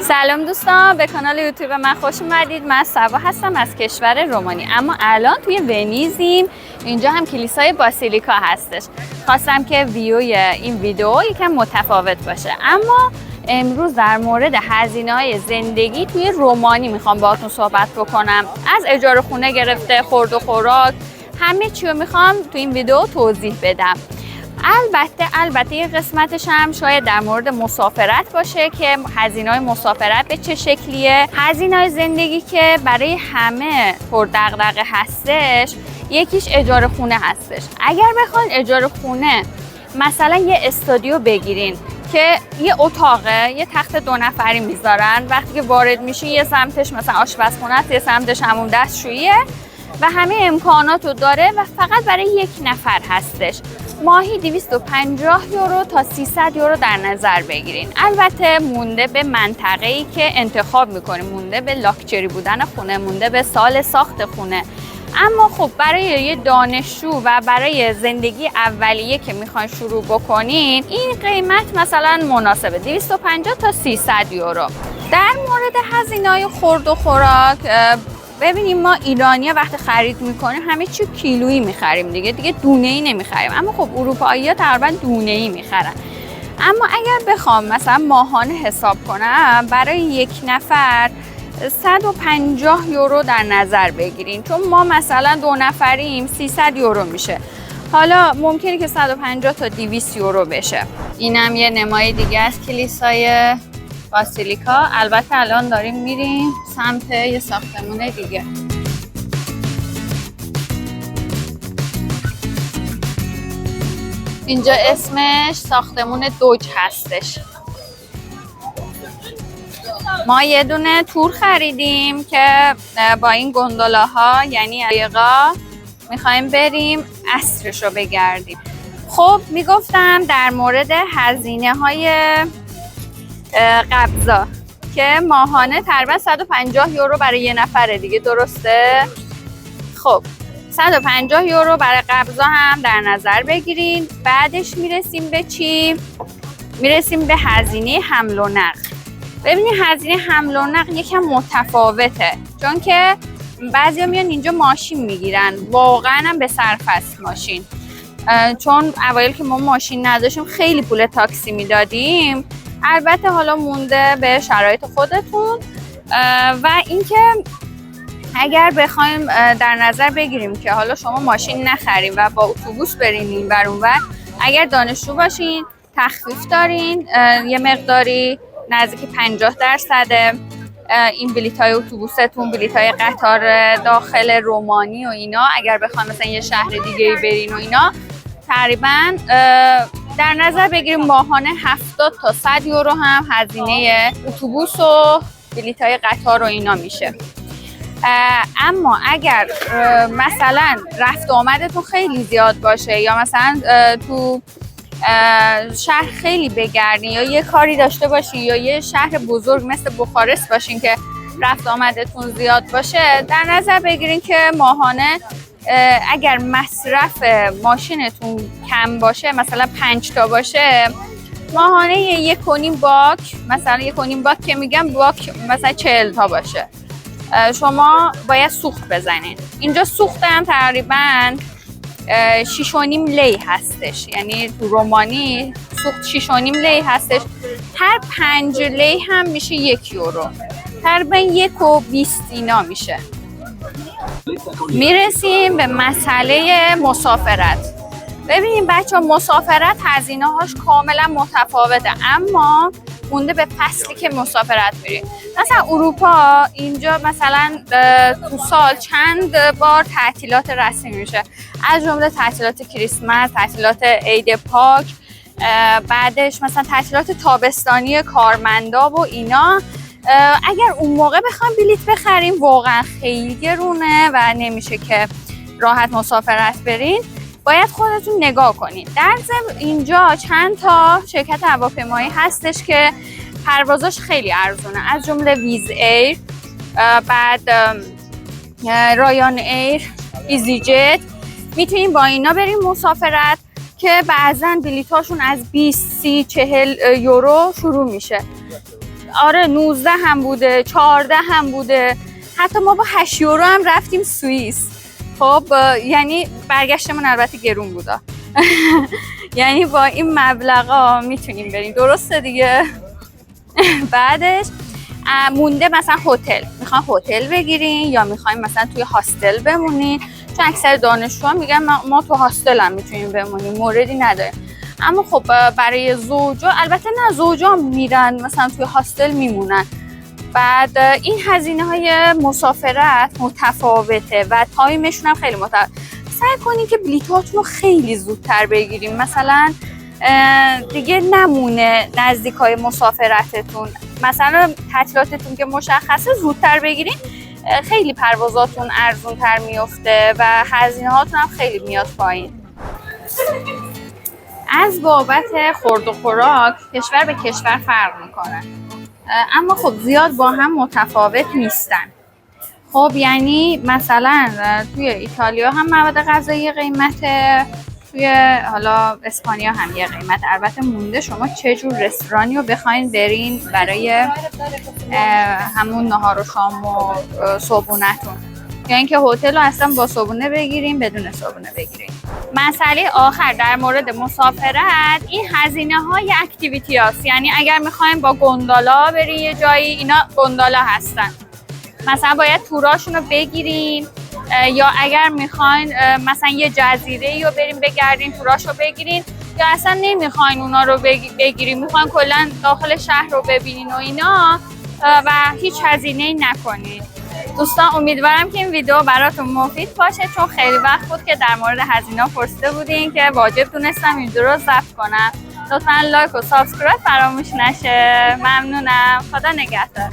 سلام دوستان، به کانال یوتیوب من خوش اومدید. من سبا هستم از کشور رومانی، اما الان توی ونیزیم. اینجا هم کلیسای باسیلیکا هستش. خواستم که این ویدیو یکم متفاوت باشه، اما امروز در مورد هزینه‌های زندگی توی رومانی میخوام باهاتون صحبت بکنم. از اجاره خونه گرفته خورد و خوراک، همه چی رو میخوام تو این ویدیو توضیح بدم. البته یه قسمتش هم شاید در مورد مسافرت باشه که هزینه‌های مسافرت به چه شکلیه. هزینه‌های زندگی که برای همه پردغدغه هستش، یکیش اجاره خونه هستش. اگر بخواین اجاره خونه مثلا یه استودیو بگیرین که یه اتاقه، یه تخت 2 نفری میذارن، وقتی که وارد میشین یه سمتش مثلا آشپزخونه است، یه سمتش همون دستشوییه و همه امکاناتو داره و فقط برای 1 نفر هستش. ماهی 250 یورو تا 300 یورو در نظر بگیرین. البته مونده به منطقه‌ای که انتخاب میکنین، مونده به لاکچری بودن خونه، مونده به سال ساخت خونه. اما خب برای یه دانشجو و برای زندگی اولیه که میخواین شروع بکنین، این قیمت مثلا مناسبه، 250 تا 300 یورو. در مورد هزینه‌های خورد و خوراک، ببینیم ما ایرانی‌ها وقتی خرید میکنیم همه چی کیلویی میخریم دیگه دونه‌ای نمیخریم، اما خب اروپایی‌ها تقریبا دونه‌ای میخرن. اما اگر بخوام مثلا ماهانه حساب کنم، برای 1 نفر 150 یورو در نظر بگیرین، چون ما مثلا 2 نفریم 300 یورو میشه. حالا ممکنه که 150 تا 200 یورو بشه. اینم یه نمای دیگه از کلیسای باسیلیکا. البته الان داریم میریم سمت یه ساختمون دیگه. اینجا اسمش ساختمون دوج هستش. ما یه دونه تور خریدیم که با این گوندولاها، یعنی قایقا، میخوایم بریم عصرش رو بگردیم. خب میگفتم در مورد هزینه های قبضا که ماهانه تقریبا 150 یورو برای 1 نفره دیگه، درسته؟ خب 150 یورو برای قبضا هم در نظر بگیرین. بعدش میرسیم به چی؟ میرسیم به هزینه حمل و نقل. ببینید هزینه حمل و نقل یکم متفاوته، چون که بعضیا میان اینجا ماشین میگیرن، واقعا هم به صرف است ماشین. چون اوایل که ما ماشین نداشتیم خیلی پول تاکسی میدادیم. البته حالا مونده به شرایط خودتون. و اینکه اگر بخوایم در نظر بگیریم که حالا شما ماشین نخریم و با اتوبوس برین این ور اون ور، اگر دانشجو باشین تخفیف دارین یه مقداری، نزدیک 50% این بلیط‌های اتوبوستون، بلیط‌های قطار داخل رومانی و اینا، اگر بخوایم مثلا یه شهر دیگه برین و اینا، تقریبا در نظر بگیریم ماهانه 70 تا 100 یورو هم هزینه اتوبوس و بلیط‌های قطار و اینا میشه. اما اگر مثلا رفت و آمدتون خیلی زیاد باشه، یا مثلا تو شهر خیلی بگردین، یا یه کاری داشته باشین، یا یه شهر بزرگ مثل بخارست باشین که رفت آمدتون زیاد باشه، در نظر بگیرین که ماهانه اگر مصرف ماشینتون کم باشه، مثلا 5 تا باشه، ماهانه 1.5 باک، مثلا 1.5 باک که میگم باک مثلا 40 تا باشه، شما باید سوخت بزنین. اینجا سوخت هم تقریبا 6.5 لی هستش، یعنی تو رومانی سوخت 6.5 لی هستش. هر 5 لی هم میشه 1 یورو، تقریبا 1.20 اینا میشه. میرسیم به مسئله مسافرت. ببینیم بچه ها، مسافرت هزینه هاش کاملا متفاوته، اما مونده به فصلی که مسافرت میریم. مثلا اروپا اینجا مثلا تو سال چند بار تعطیلات رسمی میشه، از جمله تعطیلات کریسمس، تعطیلات عید پاک، بعدش مثلا تعطیلات تابستانی کارمندا و اینا. اگر اون موقع بخوایم بلیط بخریم واقعا خیلی گرونه و نمیشه که راحت مسافرت برین، باید خودتون نگاه کنید. در ضمن اینجا چند تا شرکت هواپیمایی هستش که پروازاش خیلی ارزونه، از جمله ویز ایر، بعد رایان ایر، ایزی جت. میتونیم با اینا بریم مسافرت که بعضا بلیطاشون از 20 30 40 یورو شروع میشه. آره 19 هم بوده، 14 هم بوده، حتی ما با 8 یورو هم رفتیم سوئیس. خب یعنی برگشتمون البته گرون بودا. یعنی با این مبلغا میتونیم بریم، درسته دیگه. بعدش مونده مثلا هتل، میخواین هتل بگیرین یا میخواین مثلا توی هاستل بمونین، چون اکثر دانشجوها میگن ما تو هاستل هم میتونیم بمونیم، موردی نداره. اما خب برای زوجا، البته نه زوجا میرن مثلا توی هاستل میمونن. بعد این هزینه های مسافرت متفاوته و تایمشون هم خیلی متفاوته. سعی کنین که بلیطاتون رو خیلی زودتر بگیریم، مثلا دیگه نمونه نزدیکای مسافرتتون، مثلا تعطیلاتتون که مشخصه زودتر بگیرین، خیلی پروازاتون ارزون تر میفته و هزینه هاتون هم خیلی میاد پایین. از بابت خورد و خوراک کشور به کشور فرق میکنه، اما خب زیاد با هم متفاوت نیستن. خب یعنی مثلا توی ایتالیا هم مواد غذایی قیمته، توی حالا اسپانیا هم یه قیمت. البته مونده شما چه جور رستورانی رو بخواین برین برای همون نهار و شام و صبحونه‌تون، یا اینکه هتل رو اصلا با صبحونه بگیریم بدون صبحونه بگیریم. مسئله آخر در مورد مسافرت این هزینه های اکتیویتی هاست. یعنی اگر میخوایم با گوندولا بریم یه جایی، اینا گوندولا هستن، مثلا باید توراشون رو بگیرین، یا اگر میخواین مثلا یه جزیره رو بریم بگردین توراش رو بگیرین، یا اصلا نمیخواین اونا رو بگیرین، میخواین کلا داخل شهر رو ببینین و اینا و هیچ هزینه‌ای نکنین. دوستان امیدوارم که این ویدیو براتون مفید باشه، چون خیلی وقت بود که در مورد هزینه پرسیده بودین که واجب دونستم این ویدیو رو ضبط کنم. لطفا لایک و سابسکرایب فراموش نشه. ممنونم. خدا نگهدار.